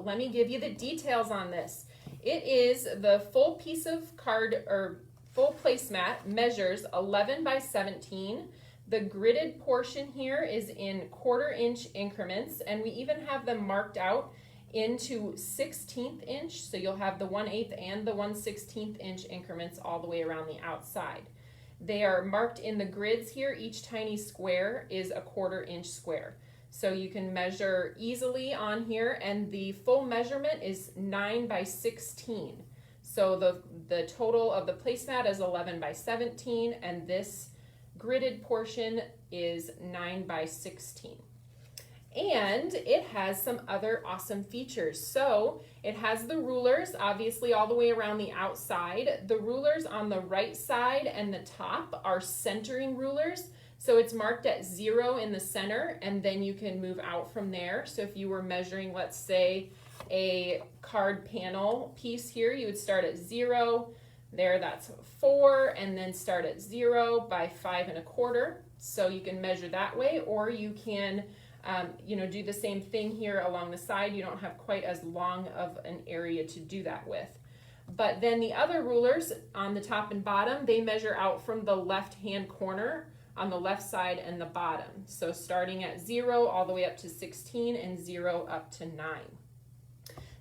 let me give you the details on this. It is the full piece of card or full placemat measures 11 by 17. The gridded portion here is in 1/4 inch increments, and we even have them marked out into 1/16 inch. So you'll have the 1/8 and the 1/16 inch increments all the way around the outside. They are marked in the grids here. Each tiny square is a 1/4 inch square. So you can measure easily on here, and the full measurement is 9 by 16. So the total of the placemat is 11 by 17, and this gridded portion is 9 by 16. And it has some other awesome features. So it has the rulers, obviously all the way around the outside. The rulers on the right side and the top are centering rulers. So it's marked at 0 in the center, and then you can move out from there. So if you were measuring, let's say, a card panel piece here, you would start at 0. There, that's 4, and then start at 0 by 5 1/4. So you can measure that way, or you can do the same thing here along the side. You don't have quite as long of an area to do that with. But then the other rulers on the top and bottom, they measure out from the left-hand corner on the left side and the bottom. So starting at 0 all the way up to 16 and 0 up to 9.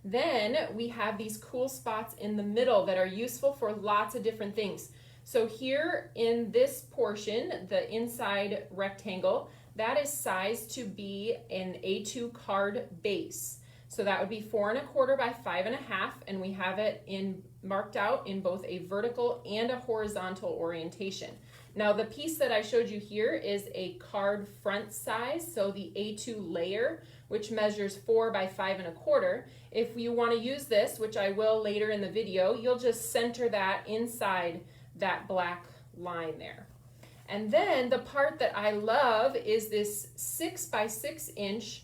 Then we have these cool spots in the middle that are useful for lots of different things. So here in this portion, the inside rectangle, that is sized to be an A2 card base. So that would be 4 1/4 by 5 1/2, and we have it marked out in both a vertical and a horizontal orientation. Now the piece that I showed you here is a card front size, so the A2 layer, which measures 4 by 5 1/4. If you want to use this, which I will later in the video, you'll just center that inside that black line there. And then the part that I love is this 6 by 6 inch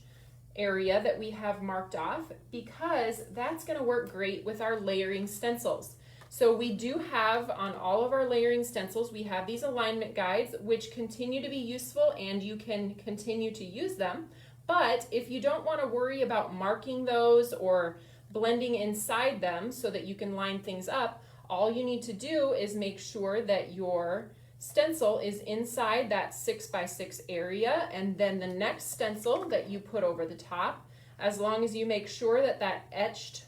area that we have marked off, because that's going to work great with our layering stencils. So we do have on all of our layering stencils, we have these alignment guides which continue to be useful, and you can continue to use them. But if you don't want to worry about marking those or blending inside them so that you can line things up, all you need to do is make sure that your stencil is inside that 6 by 6 area, and then the next stencil that you put over the top, as long as you make sure that that etched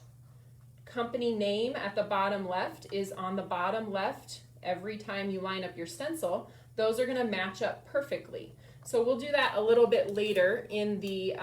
company name at the bottom left is on the bottom left every time you line up your stencil, those are going to match up perfectly. So we'll do that a little bit later in the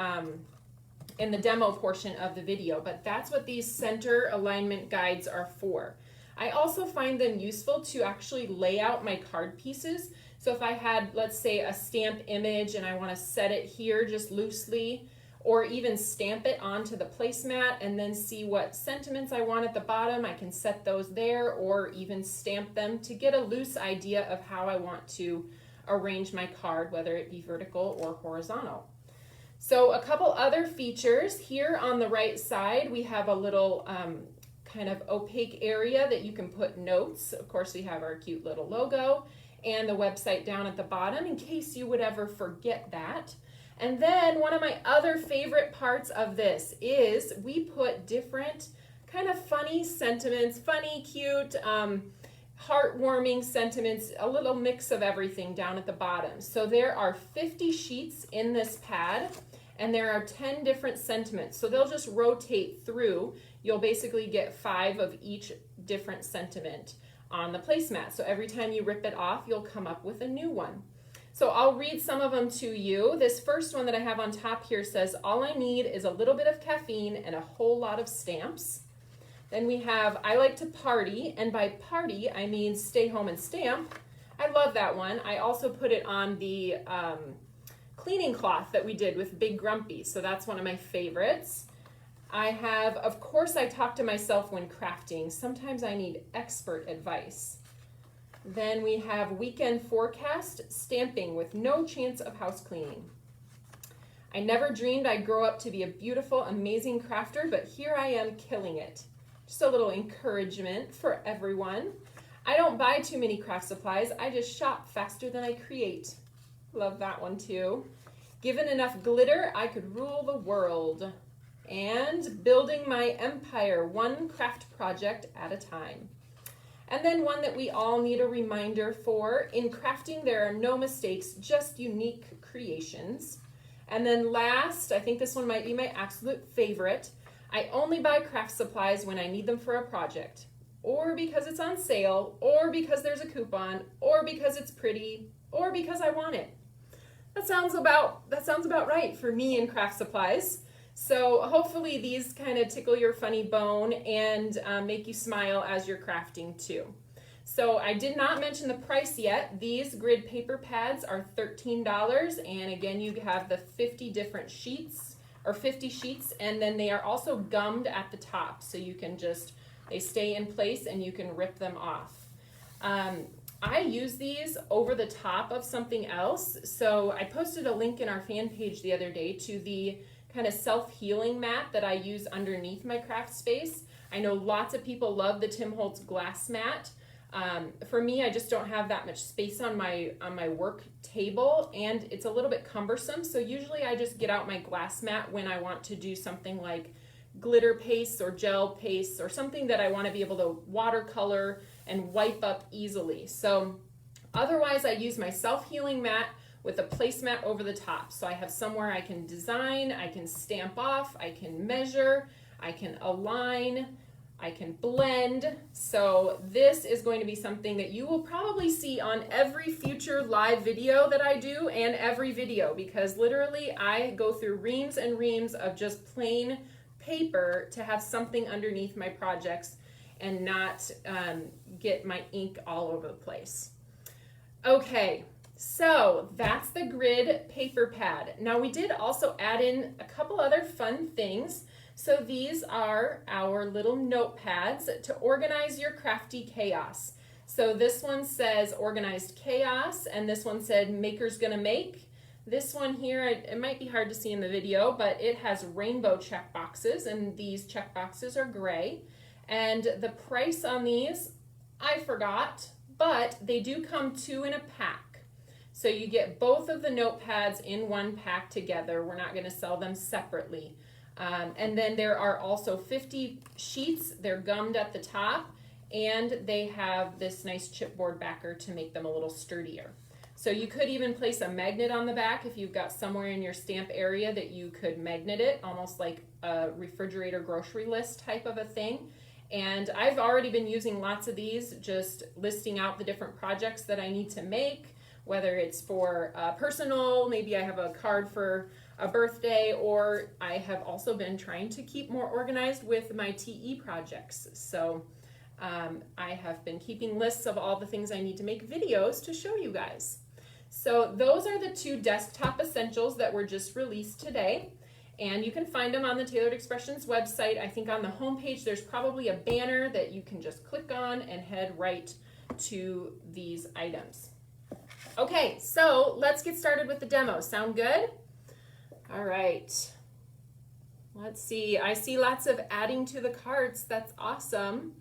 demo portion of the video, but that's what these center alignment guides are for. I also find them useful to actually lay out my card pieces. So if I had, let's say, a stamp image and I want to set it here just loosely, or even stamp it onto the placemat and then see what sentiments I want at the bottom, I can set those there, or even stamp them to get a loose idea of how I want to arrange my card, whether it be vertical or horizontal. So a couple other features here on the right side, we have a little kind of opaque area that you can put notes. Of course, we have our cute little logo and the website down at the bottom in case you would ever forget that. And then one of my other favorite parts of this is we put different kind of funny sentiments, funny, cute, heartwarming sentiments, a little mix of everything down at the bottom. So there are 50 sheets in this pad, and there are 10 different sentiments. So they'll just rotate through. You'll basically get 5 of each different sentiment on the placemat. So every time you rip it off, you'll come up with a new one. So I'll read some of them to you. This first one that I have on top here says, "All I need is a little bit of caffeine and a whole lot of stamps." Then we have, "I like to party," and by party, I mean stay home and stamp. I love that one. I also put it on the cleaning cloth that we did with Big Grumpy, so that's one of my favorites. I have, "Of course I talk to myself when crafting. Sometimes I need expert advice." Then we have "Weekend forecast, stamping with no chance of house cleaning." "I never dreamed I'd grow up to be a beautiful, amazing crafter, but here I am killing it." Just a little encouragement for everyone. "I don't buy too many craft supplies. I just shop faster than I create." Love that one too. "Given enough glitter, I could rule the world." and building my empire, one craft project at a time. And then one that we all need a reminder for, in crafting there are no mistakes, just unique creations. And then last, I think this one might be my absolute favorite, I only buy craft supplies when I need them for a project, or because it's on sale, or because there's a coupon, or because it's pretty, or because I want it. That sounds about right for me in craft supplies. So hopefully these kind of tickle your funny bone and make you smile as you're crafting too. So I did not mention the price yet. These grid paper pads are $13, and again you have the 50 different sheets, or 50 sheets, and then they are also gummed at the top, so you can they stay in place and you can rip them off. I use these over the top of something else, so I posted a link in our fan page the other day to the kind of self-healing mat that I use underneath my craft space. I know lots of people love the Tim Holtz glass mat. For me, I just don't have that much space on my work table, and it's a little bit cumbersome, so usually I just get out my glass mat when I want to do something like glitter paste or gel paste or something that I want to be able to watercolor and wipe up easily. So otherwise I use my self-healing mat with a placemat over the top. So I have somewhere I can design, I can stamp off, I can measure, I can align, I can blend. So this is going to be something that you will probably see on every future live video that I do, and every video, because literally I go through reams and reams of just plain paper to have something underneath my projects and not get my ink all over the place. Okay, so that's the grid paper pad. Now we did also add in a couple other fun things. So these are our little notepads to organize your crafty chaos. So this one says organized chaos, and this one said maker's gonna make. This one here, it might be hard to see in the video, but it has rainbow check boxes, and these check boxes are gray. And the price on these, I forgot, but they do come 2 in a pack. So you get both of the notepads in one pack together. We're not gonna sell them separately. And then there are also 50 sheets. They're gummed at the top, and they have this nice chipboard backer to make them a little sturdier. So you could even place a magnet on the back if you've got somewhere in your stamp area that you could magnet it, almost like a refrigerator grocery list type of a thing. And I've already been using lots of these, just listing out the different projects that I need to make, whether it's for personal, maybe I have a card for a birthday, or I have also been trying to keep more organized with my TE projects. So I have been keeping lists of all the things I need to make videos to show you guys. So those are the 2 desktop essentials that were just released today. And you can find them on the Tailored Expressions website. I think on the homepage there's probably a banner that you can just click on and head right to these items. Okay, so let's get started with the demo. Sound good? All right. Let's see. I see lots of adding to the carts. That's awesome.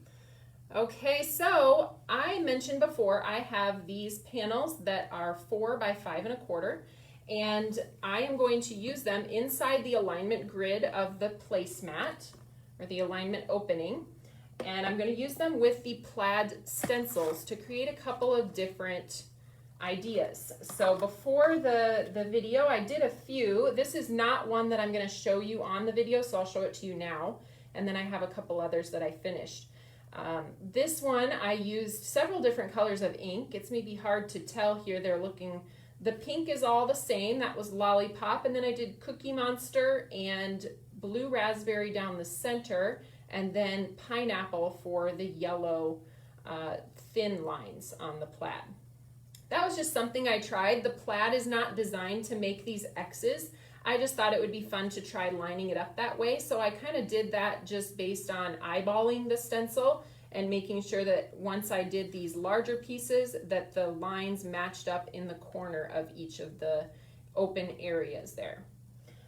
Okay, so I mentioned before I have these panels that are 4 by 5 1/4. And I am going to use them inside the alignment grid of the placemat, or the alignment opening. And I'm going to use them with the Plaid stencils to create a couple of different ideas. So before the video, I did a few. This is not one that I'm going to show you on the video, so I'll show it to you now. And then I have a couple others that I finished. This one, I used several different colors of ink. It's maybe hard to tell here. The pink is all the same, that was Lollipop, and then I did Cookie Monster and Blue Raspberry down the center, and then Pineapple for the yellow thin lines on the plaid. That was just something I tried. The plaid is not designed to make these X's. I just thought it would be fun to try lining it up that way, so I kind of did that just based on eyeballing the stencil and making sure that once I did these larger pieces that the lines matched up in the corner of each of the open areas there.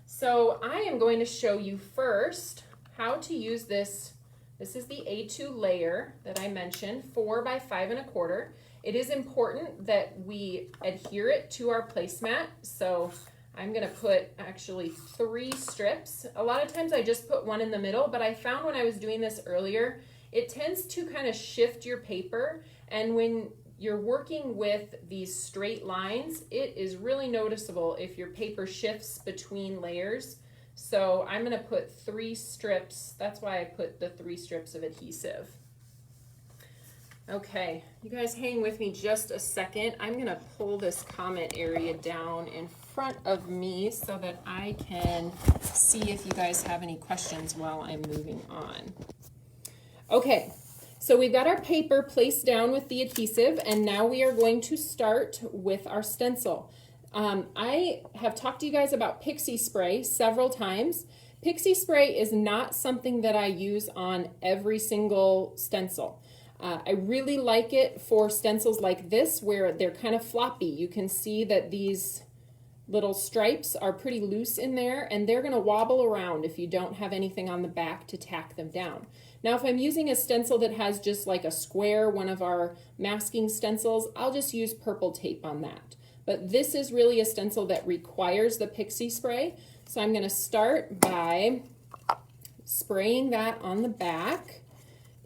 So I am going to show you first how to use this. This is the A2 layer that I mentioned, 4 by 5 1/4. It is important that we adhere it to our placemat. So I'm gonna put actually 3 strips. A lot of times I just put one in the middle, but I found when I was doing this earlier, it tends to kind of shift your paper, and when you're working with these straight lines, it is really noticeable if your paper shifts between layers. So I'm gonna put 3 strips. That's why I put the 3 strips of adhesive. Okay, you guys hang with me just a second. I'm gonna pull this comment area down in front of me so that I can see if you guys have any questions while I'm moving on. Okay, so we've got our paper placed down with the adhesive, and now we are going to start with our stencil. I have talked to you guys about pixie spray several times. Pixie spray is not something that I use on every single stencil. I really like it for stencils like this where they're kind of floppy. You can see that these little stripes are pretty loose in there, and they're going to wobble around if you don't have anything on the back to tack them down. Now, if I'm using a stencil that has just like a square, one of our masking stencils, I'll just use purple tape on that. But this is really a stencil that requires the pixie spray. So I'm going to start by spraying that on the back.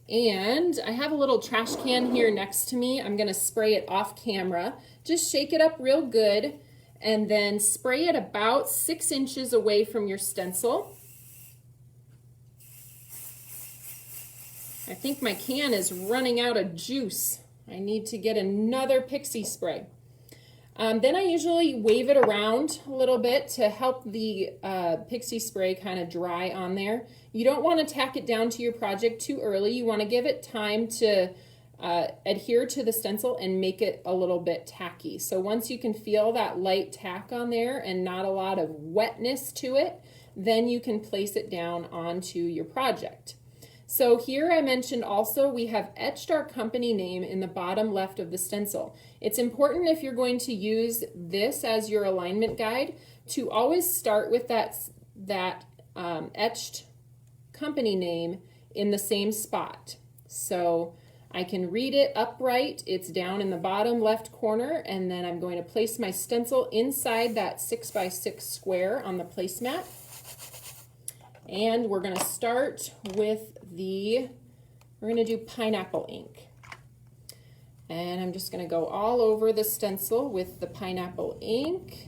And I have a little trash can here next to me. I'm going to spray it off camera. Just shake it up real good and then spray it about 6 inches away from your stencil. I think my can is running out of juice. I need to get another pixie spray. Then I usually wave it around a little bit to help the pixie spray kind of dry on there. You don't want to tack it down to your project too early. You want to give it time to adhere to the stencil and make it a little bit tacky. So once you can feel that light tack on there and not a lot of wetness to it, then you can place it down onto your project. So here I mentioned also we have etched our company name in the bottom left of the stencil. It's important if you're going to use this as your alignment guide to always start with that etched company name in the same spot. So I can read it upright, it's down in the bottom left corner, and then I'm going to place my stencil inside that 6x6 square on the placemat. And we're going to start with we're going to do pineapple ink. And I'm just going to go all over the stencil with the pineapple ink.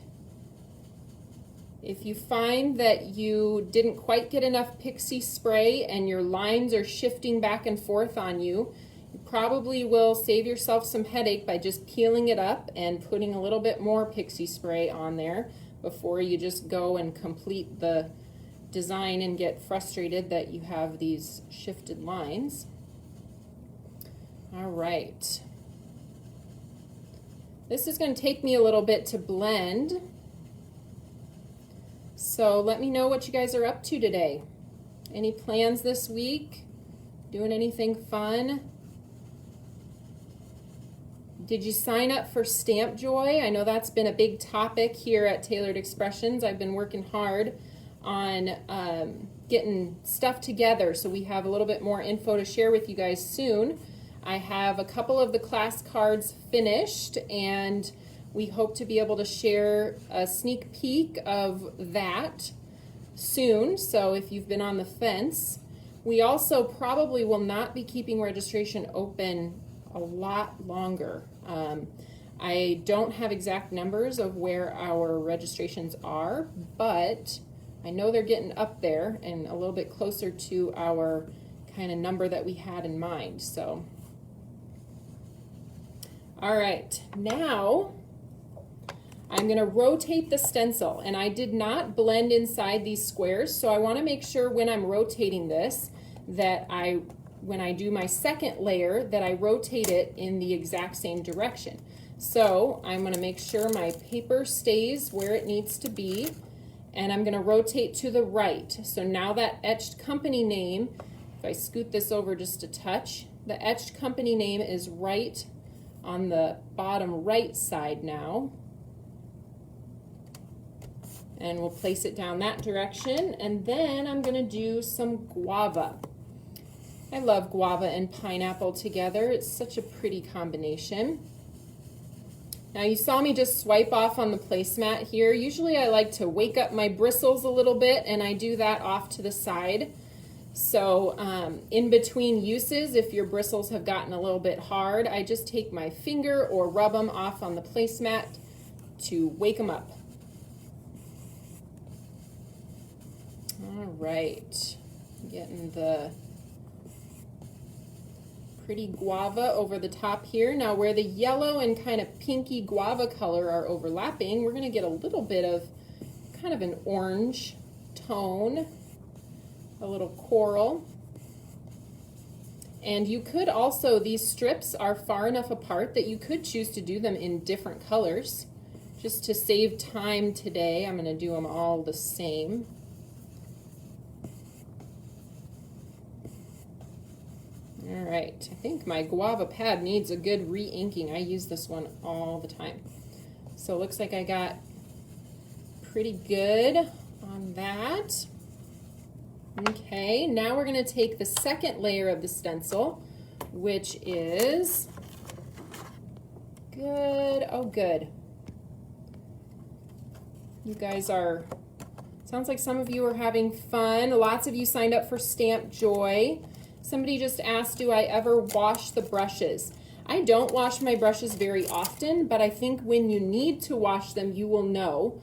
If you find that you didn't quite get enough pixie spray and your lines are shifting back and forth on you, you probably will save yourself some headache by just peeling it up and putting a little bit more pixie spray on there before you just go and complete the design and get frustrated that you have these shifted lines. All right. This is going to take me a little bit to blend. So let me know what you guys are up to today. Any plans this week? Doing anything fun? Did you sign up for Stamp Joy? I know that's been a big topic here at Tailored Expressions. I've been working hard on getting stuff together, so we have a little bit more info to share with you guys soon. I have a couple of the class cards finished, and we hope to be able to share a sneak peek of that soon, so if you've been on the fence. We also probably will not be keeping registration open a lot longer. I don't have exact numbers of where our registrations are, but I know they're getting up there and a little bit closer to our kind of number that we had in mind. So, all right, now I'm going to rotate the stencil, and I did not blend inside these squares, so I want to make sure when I'm rotating this that when I do my second layer that I rotate it in the exact same direction. So I'm going to make sure my paper stays where it needs to be, and I'm going to rotate to the right. So now that etched company name, if I scoot this over just a touch, the etched company name is right on the bottom right side now. And we'll place it down that direction, and then I'm going to do some guava. I love guava and pineapple together. It's such a pretty combination. Now you saw me just swipe off on the placemat here. Usually I like to wake up my bristles a little bit, and I do that off to the side. So in between uses, if your bristles have gotten a little bit hard, I just take my finger or rub them off on the placemat to wake them up. All right, getting the pretty guava over the top here. Now where the yellow and kind of pinky guava color are overlapping, we're gonna get a little bit of kind of an orange tone, a little coral. And you could also, these strips are far enough apart that you could choose to do them in different colors. Just to save time today, I'm gonna do them all the same. All right, I think my guava pad needs a good re-inking. I use this one all the time. So it looks like I got pretty good on that. Okay, now we're gonna take the second layer of the stencil, which is good. Oh, good. You guys are, sounds like some of you are having fun. Lots of you signed up for Stamp Joy. Somebody just asked, do I ever wash the brushes? I don't wash my brushes very often, but I think when you need to wash them, you will know.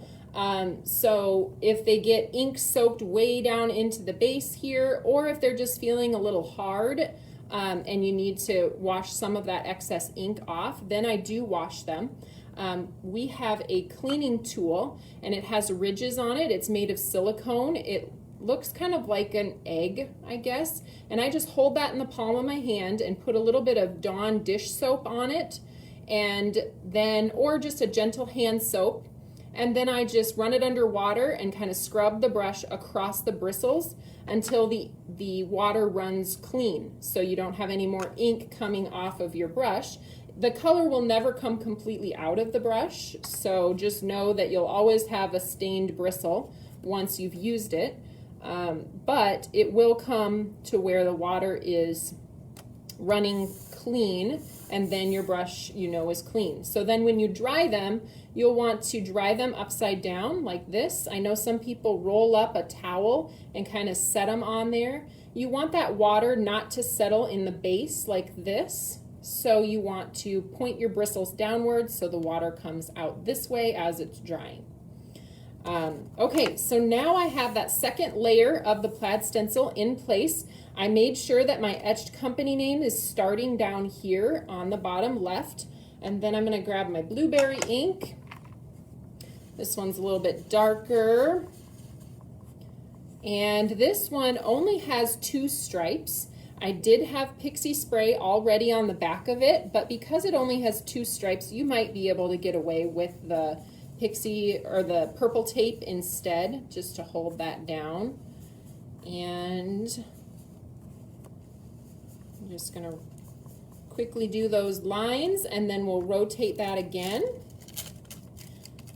So if they get ink soaked way down into the base here, or if they're just feeling a little hard and you need to wash some of that excess ink off, then I do wash them. We have a cleaning tool and it has ridges on it. It's made of silicone. It looks kind of like an egg, I guess. And I just hold that in the palm of my hand and put a little bit of Dawn dish soap on it, and then, or just a gentle hand soap. And then I just run it under water and kind of scrub the brush across the bristles until the water runs clean, so you don't have any more ink coming off of your brush. The color will never come completely out of the brush, so just know that you'll always have a stained bristle once you've used it. But it will come to where the water is running clean, and then your brush, you know, is clean. So then when you dry them, you'll want to dry them upside down like this. I know some people roll up a towel and kind of set them on there. You want that water not to settle in the base like this. So you want to point your bristles downwards so the water comes out this way as it's drying. Okay, so now I have that second layer of the plaid stencil in place. I made sure that my etched company name is starting down here on the bottom left. And then I'm going to grab my blueberry ink. This one's a little bit darker. And this one only has 2 stripes. I did have pixie spray already on the back of it, but because it only has 2 stripes, you might be able to get away with the pixie or the purple tape instead, just to hold that down. And I'm just going to quickly do those lines, and then we'll rotate that again.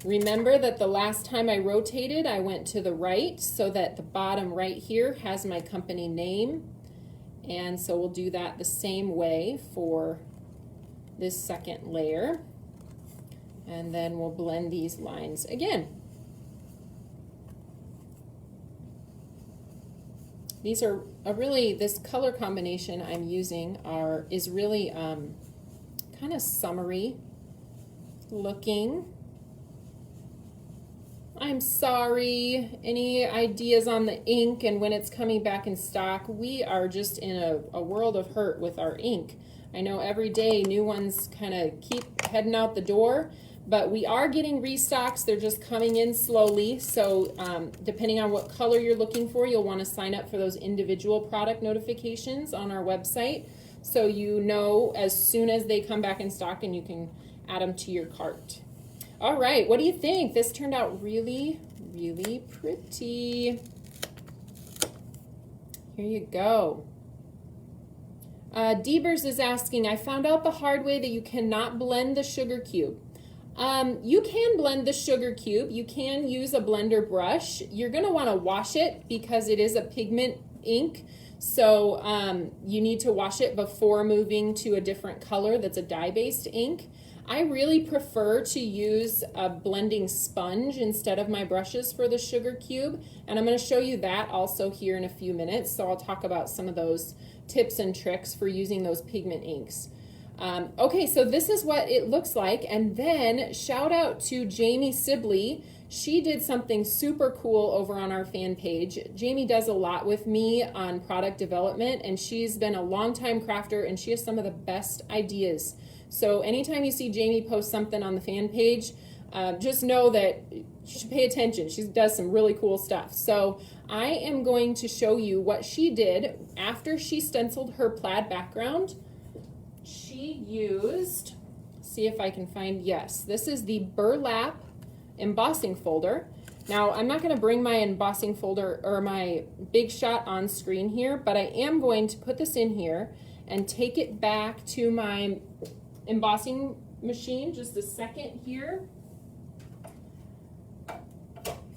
Remember that the last time I rotated, I went to the right, so that the bottom right here has my company name. And so we'll do that the same way for this second layer. And then we'll blend these lines again. These are this color combination I'm using is really kind of summery looking. I'm sorry, any ideas on the ink and when it's coming back in stock? We are just in a world of hurt with our ink. I know every day new ones kind of keep heading out the door, but we are getting restocks. They're just coming in slowly. So depending on what color you're looking for, you'll want to sign up for those individual product notifications on our website, so you know as soon as they come back in stock and you can add them to your cart. All right, what do you think? This turned out really, really pretty. Here you go. Deebers is asking, I found out the hard way that you cannot blend the sugar cube. You can blend the sugar cube. You can use a blender brush. You're going to want to wash it because it is a pigment ink. So you need to wash it before moving to a different color that's a dye-based ink. I really prefer to use a blending sponge instead of my brushes for the sugar cube, and I'm going to show you that also here in a few minutes. So I'll talk about some of those tips and tricks for using those pigment inks. Okay, so this is what it looks like, and then shout out to Jamie Sibley. She did something super cool over on our fan page. Jamie does a lot with me on product development, and she's been a longtime crafter, and she has some of the best ideas. So anytime you see Jamie post something on the fan page, just know that you should pay attention. She does some really cool stuff. So I am going to show you what she did after she stenciled her plaid background. She used, see if I can find, yes, this is the burlap embossing folder. Now I'm not going to bring my embossing folder or my Big Shot on screen here, but I am going to put this in here and take it back to my embossing machine. Just a second here.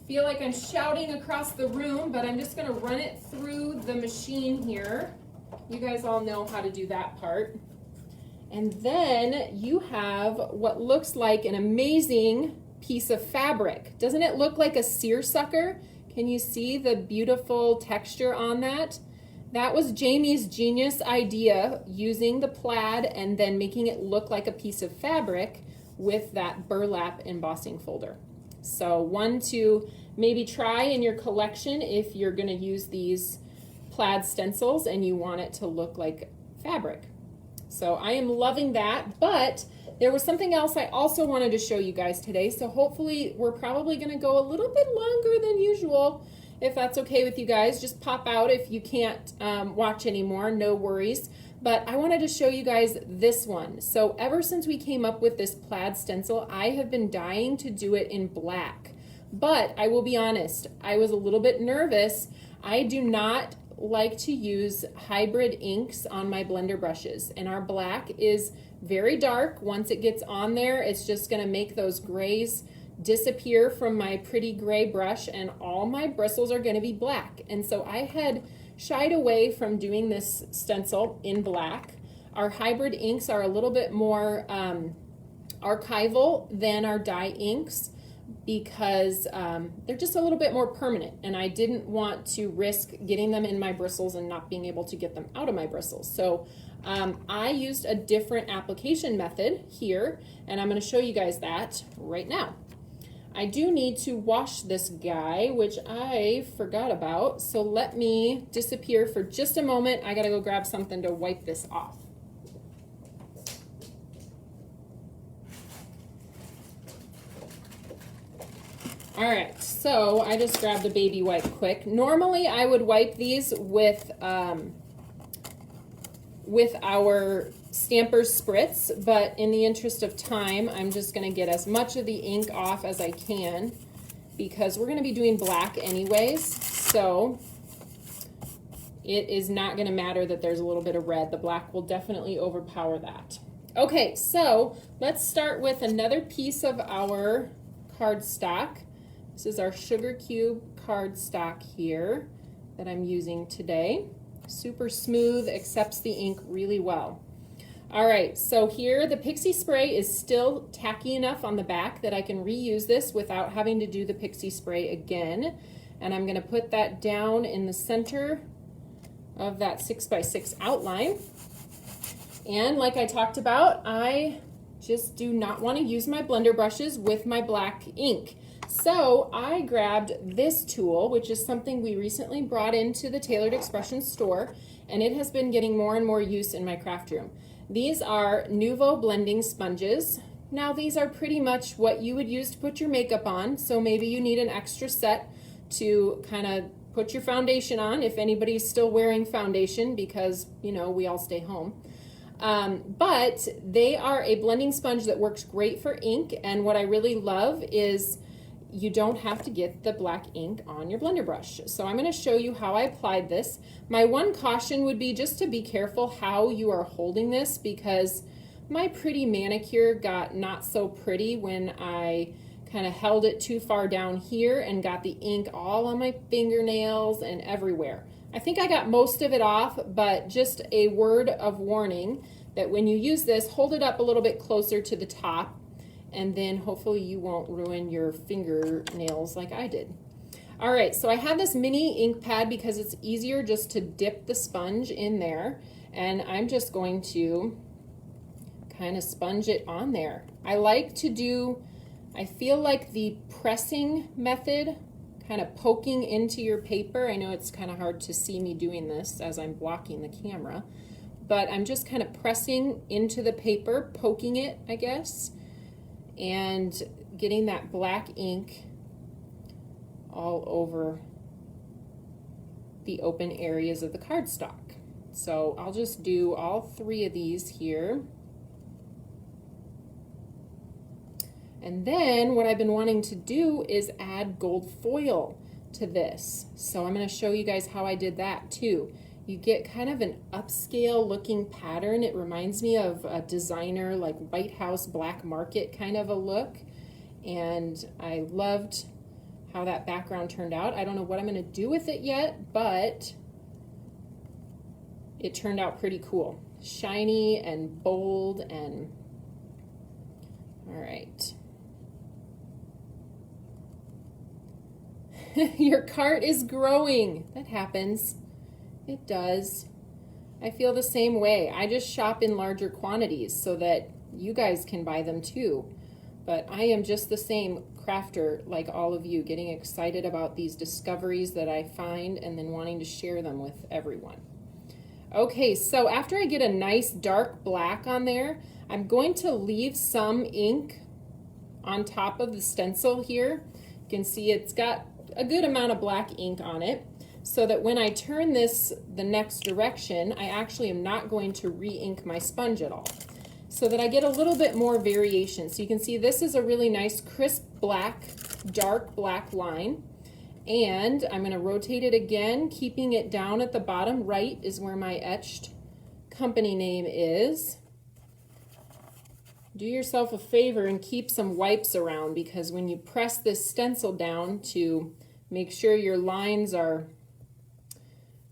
Feel like I'm shouting across the room, but I'm just going to run it through the machine here. You guys all know how to do that part. And then you have what looks like an amazing piece of fabric. Doesn't it look like a seersucker? Can you see the beautiful texture on that? That was Jamie's genius idea, using the plaid and then making it look like a piece of fabric with that burlap embossing folder. So one to maybe try in your collection if you're going to use these plaid stencils and you want it to look like fabric. So I am loving that, but there was something else I also wanted to show you guys today. So hopefully we're probably going to go a little bit longer than usual. If that's okay with you guys, just pop out if you can't watch anymore, no worries. But I wanted to show you guys this one. So ever since we came up with this plaid stencil, I have been dying to do it in black. But I will be honest, I was a little bit nervous. I do not like to use hybrid inks on my blender brushes, and our black is very dark. Once it gets on there, it's just going to make those grays disappear from my pretty gray brush, and all my bristles are going to be black. And so I had shied away from doing this stencil in black. Our hybrid inks are a little bit more archival than our dye inks because they're just a little bit more permanent, and I didn't want to risk getting them in my bristles and not being able to get them out of my bristles. So I used a different application method here, and I'm going to show you guys that right now. I do need to wash this guy, which I forgot about, so let me disappear for just a moment. I gotta go grab something to wipe this off. All right, so I just grabbed a baby wipe quick. Normally I would wipe these with our Stampers Spritz, but in the interest of time, I'm just going to get as much of the ink off as I can because we're going to be doing black anyways, so it is not going to matter that there's a little bit of red. The black will definitely overpower that. Okay, so let's start with another piece of our cardstock. This is our sugar cube cardstock here that I'm using today. Super smooth, accepts the ink really well. All right, so here the pixie spray is still tacky enough on the back that I can reuse this without having to do the pixie spray again. And I'm gonna put that down in the center of that 6x6 outline. And like I talked about, I just do not want to use my blender brushes with my black ink. So I grabbed this tool, which is something we recently brought into the Tailored Expressions store, and it has been getting more and more use in my craft room. These are Nuvo blending sponges. Now these are pretty much what you would use to put your makeup on, so maybe you need an extra set to kind of put your foundation on if anybody's still wearing foundation because, you know, we all stay home. But they are a blending sponge that works great for ink, and what I really love is you don't have to get the black ink on your blender brush. So I'm going to show you how I applied this. My one caution would be just to be careful how you are holding this, because my pretty manicure got not so pretty when I kind of held it too far down here and got the ink all on my fingernails and everywhere. I think I got most of it off, but just a word of warning that when you use this, hold it up a little bit closer to the top, and then hopefully you won't ruin your fingernails like I did. All right, so I have this mini ink pad because it's easier just to dip the sponge in there, and I'm just going to kind of sponge it on there. I like to do, I feel like the pressing method, kind of poking into your paper. I know it's kind of hard to see me doing this as I'm blocking the camera, but I'm just kind of pressing into the paper, poking it, I guess, and getting that black ink all over the open areas of the cardstock. So I'll just do all 3 of these here. And then what I've been wanting to do is add gold foil to this. So I'm going to show you guys how I did that too. You get kind of an upscale looking pattern. It reminds me of a designer like White House Black Market kind of a look. And I loved how that background turned out. I don't know what I'm going to do with it yet, but it turned out pretty cool. Shiny and bold and all right. Your cart is growing. That happens. It does. I feel the same way. I just shop in larger quantities so that you guys can buy them too. But I am just the same crafter like all of you, getting excited about these discoveries that I find and then wanting to share them with everyone. Okay, so after I get a nice dark black on there, I'm going to leave some ink on top of the stencil here. You can see it's got a good amount of black ink on it, so that when I turn this the next direction, I actually am not going to re-ink my sponge at all, so that I get a little bit more variation. So you can see this is a really nice crisp black, dark black line, and I'm going to rotate it again, keeping it down at the bottom right is where my etched company name is. Do yourself a favor and keep some wipes around, because when you press this stencil down to make sure your lines are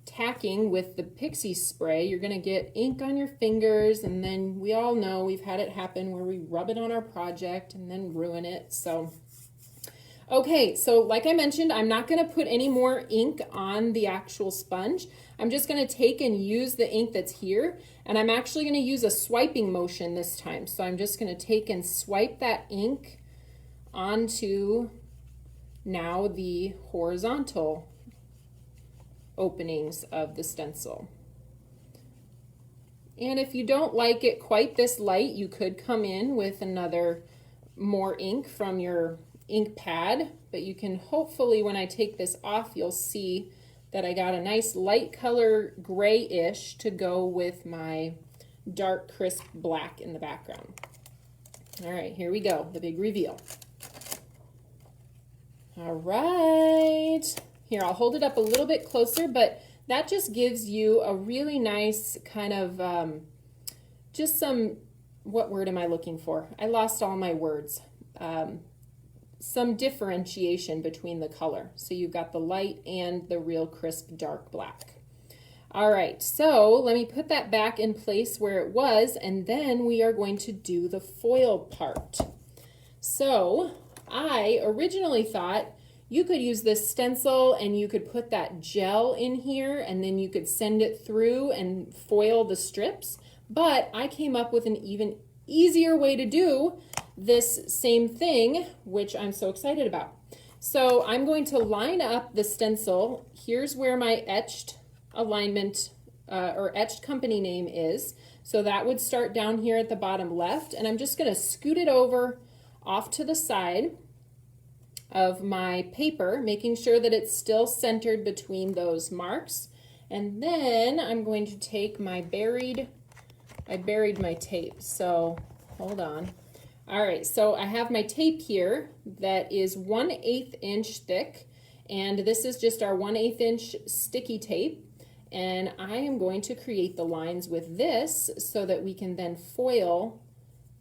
tacking with the pixie spray, you're going to get ink on your fingers, and then we all know we've had it happen where we rub it on our project and then ruin it. So okay, so like I mentioned, I'm not going to put any more ink on the actual sponge. I'm just going to take and use the ink that's here, and I'm actually going to use a swiping motion this time. So I'm just going to take and swipe that ink onto now the horizontal openings of the stencil. And if you don't like it quite this light, you could come in with another more ink from your ink pad, but you can hopefully, when I take this off, you'll see that I got a nice light color grayish to go with my dark crisp black in the background. All right, here we go, the big reveal. All right, here I'll hold it up a little bit closer, but that just gives you a really nice kind of just some, what word am I looking for? I lost all my words. Some differentiation between the color. So you've got the light and the real crisp dark black. All right, so let me put that back in place where it was, and then we are going to do the foil part. So I originally thought you could use this stencil and you could put that gel in here and then you could send it through and foil the strips, but I came up with an even easier way to do this same thing, which I'm so excited about. So I'm going to line up the stencil. Here's where my etched alignment or etched company name is. So that would start down here at the bottom left, and I'm just going to scoot it over off to the side of my paper, making sure that it's still centered between those marks. And then I'm going to take my I buried my tape, so hold on. All right, so I have my tape here that is 1/8 inch thick, and this is just our 1/8 inch sticky tape, and I am going to create the lines with this so that we can then foil.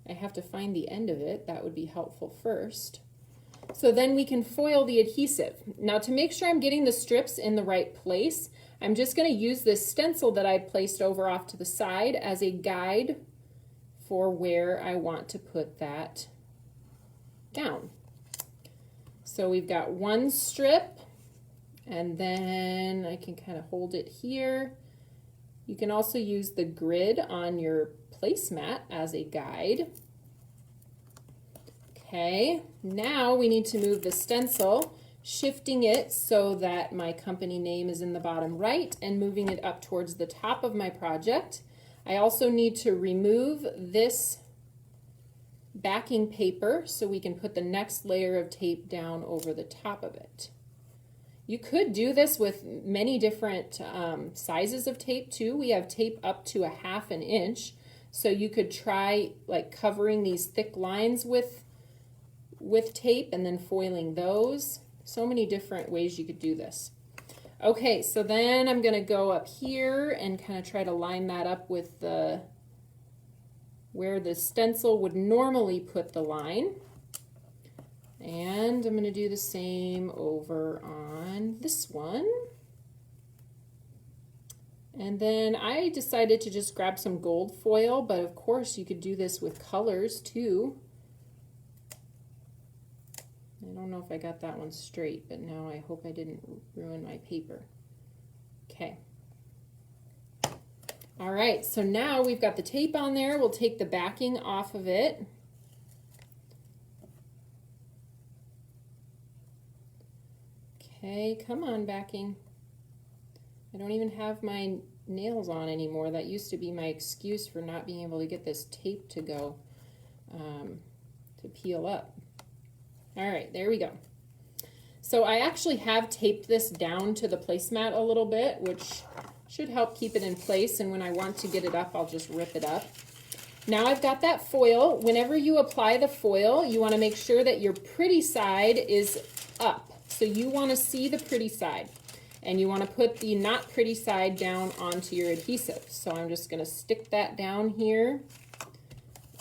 I have to find the end of it, that would be helpful first. So then we can foil the adhesive. Now, to make sure I'm getting the strips in the right place, I'm just going to use this stencil that I placed over off to the side as a guide for where I want to put that down. So we've got one strip, and then I can kind of hold it here. You can also use the grid on your placemat as a guide. Okay, now we need to move the stencil, shifting it so that my company name is in the bottom right and moving it up towards the top of my project. I also need to remove this backing paper so we can put the next layer of tape down over the top of it. You could do this with many different sizes of tape too. We have tape up to 1/2 inch, so you could try like covering these thick lines with tape and then foiling those. So many different ways you could do this. Okay, so then I'm gonna go up here and kind of try to line that up with where the stencil would normally put the line. And I'm gonna do the same over on this one. And then I decided to just grab some gold foil, but of course you could do this with colors too. I don't know if I got that one straight, but now I hope I didn't ruin my paper. Okay. All right, so now we've got the tape on there. We'll take the backing off of it. Okay, come on, backing. I don't even have my nails on anymore. That used to be my excuse for not being able to get this tape to go, to peel up. All right, there we go. So I actually have taped this down to the placemat a little bit, which should help keep it in place, and when I want to get it up, I'll just rip it up. Now I've got that foil. Whenever you apply the foil, you want to make sure that your pretty side is up. So you want to see the pretty side, and you want to put the not pretty side down onto your adhesive. So I'm just going to stick that down here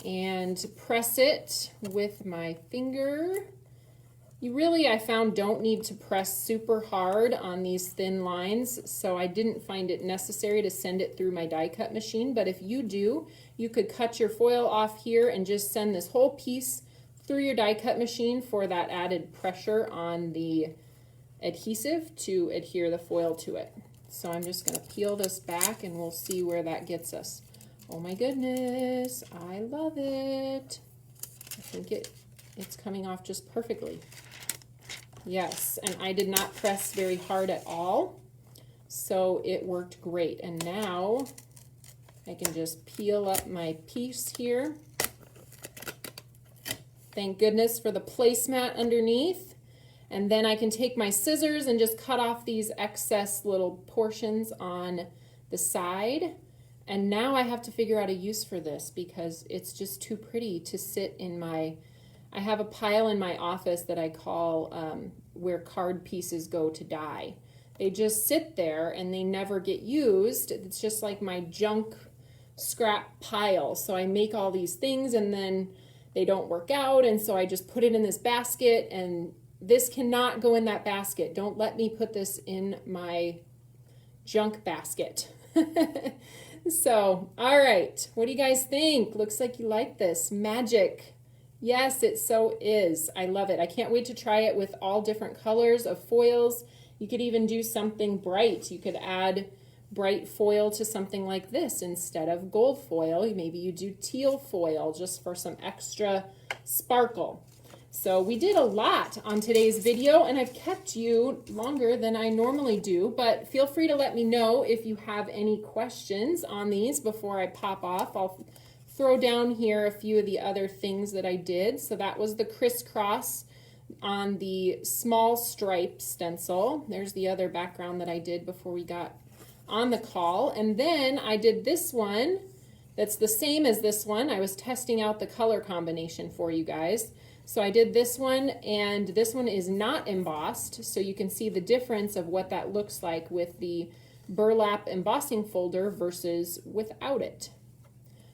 and press it with my finger. You really, I found, don't need to press super hard on these thin lines, so I didn't find it necessary to send it through my die cut machine, but if you do, you could cut your foil off here and just send this whole piece through your die cut machine for that added pressure on the adhesive to adhere the foil to it. So I'm just going to peel this back and we'll see where that gets us. Oh my goodness, I love it. I think it's coming off just perfectly. Yes, and I did not press very hard at all, so it worked great. And now I can just peel up my piece here. Thank goodness for the placemat underneath. And then I can take my scissors and just cut off these excess little portions on the side. And now I have to figure out a use for this because it's just too pretty to sit in my, I have a pile in my office that I call where card pieces go to die. They just sit there and they never get used. It's just like my junk scrap pile. So I make all these things and then they don't work out, and so I just put it in this basket, and this cannot go in that basket. Don't let me put this in my junk basket. So, all right, what do you guys think? Looks like you like this. Magic. Yes, it so is. I love it. I can't wait to try it with all different colors of foils. You could even do something bright. You could add bright foil to something like this instead of gold foil. Maybe you do teal foil just for some extra sparkle. So we did a lot on today's video, and I've kept you longer than I normally do, but feel free to let me know if you have any questions on these before I pop off. I'll throw down here a few of the other things that I did. So that was the crisscross on the small stripe stencil. There's the other background that I did before we got on the call. And then I did this one that's the same as this one. I was testing out the color combination for you guys. So I did this one, and this one is not embossed, so you can see the difference of what that looks like with the burlap embossing folder versus without it.